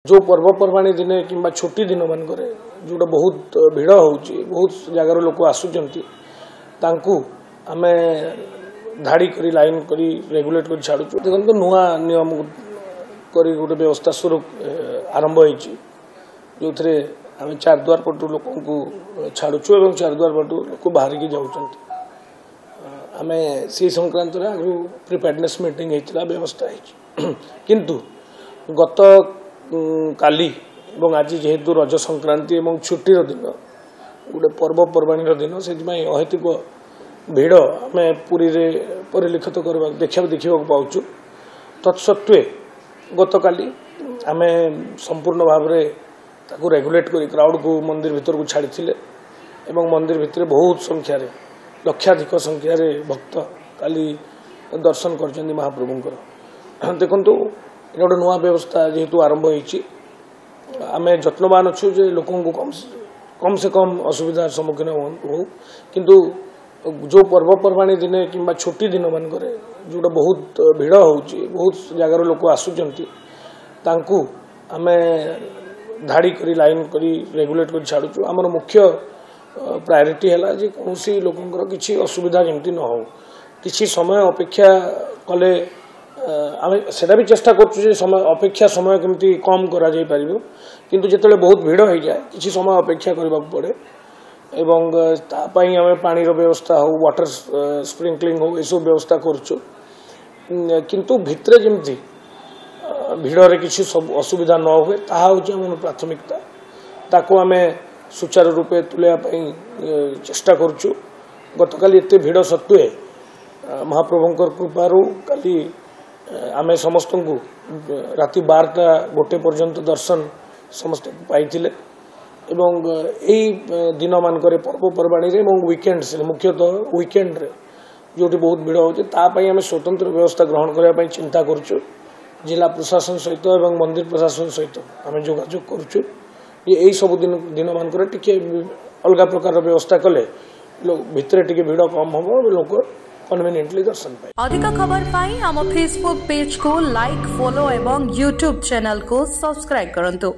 जो पर्वपर्वाणी दिन कि छुट्टी दिन मानक जोटा बहुत भिड़ हो बहुत जगार लोक आसुच्च आम धाड़ी कर लाइन कर रेगुलेट कर छाड़ू देखो नुआ नियम कर गोटे व्यवस्था स्वरूप आरंभ होती जो थे आम चारद्वार पटु लोक छाड़ुचु और चारद्वार पटु लोक बाहर की जाऊँ आम से संक्रांत आगु प्रिपेयरनेस मीटिंग होता व्यवस्था किंतु गत काली और आज जेहेतु रज संक्रांति और छुट्टीर दिन गोटे पर्वपर्वाणी दिन से अहेतुक भिड़ आम पुरी परिलक्षित देखा पाचु तत्सत्वे गत काली आम संपूर्ण भाव में रेगुलेट कर क्राउड को मंदिर भीतर को छाड़ी मंदिर भितर बहुत संख्यार लक्षाधिक संख्यार भक्त काली दर्शन कर महाप्रभुंर देखु गोटे नुआ व्यवस्था जेहेतु आरंभ होती आम जत्नवान अच्छु जे लोक कम से कम असुविधा सम्मुखीन हो किंतु जो पर्वपर्वाणी दिन कि छुट्टी दिन मानक जोटा बहुत भिड़ हो बहुत जगार लोक आसुच्च आम धाड़ी कर लाइन कर रेगुलेट कर छाड़ू आमर मुख्य प्रायोरिटी है जे कौन लोकंर किसी असुविधा जमती न हो किसी समय अपेक्षा कले आम से भी चेष्टा कर समय अपेक्षा समय केमती कम करा जाई परिबो किंतु जेतले बहुत भिड़ हो जाए किसी समय अपेक्षा करबा पड़े एवं तापाई आम पानी व्यवस्था हो वाटर स्प्रिंकलिंग हो यह व्यवस्था करुचु किंतु भितरे जमती भिड़े किसी सब असुविधा न हुए ताहा होची आम प्राथमिकता ताको आम सुचारू रूपे तुलैया चेष्टा करुचु गतकाली एते भिड़ सत्वे महाप्रभुंकर कृपारू काली आम समस्त को राति 12टा 1 पर्यंत दर्शन समस्त पाइथिले एवं यही दिन मानक पर्वपर्वाणी वीकेंड्स मुख्यतः वीकेंड रे जो बहुत भिड़ होती आम स्वतंत्र व्यवस्था ग्रहण करने चिंता करुचु जिला प्रशासन सहित एवं मंदिर प्रशासन सहित आम जोगाजोग करुचु यही सब दिन मानक टिके अलग प्रकार व्यवस्था कले भितर टिके भिड़ कम हम लोग कन्वीनियंटली दर्शन पाए। अधिक खबर पाई आम फेसबुक पेज को लाइक फॉलो एवं यूट्यूब चैनल को सब्सक्राइब करंतु।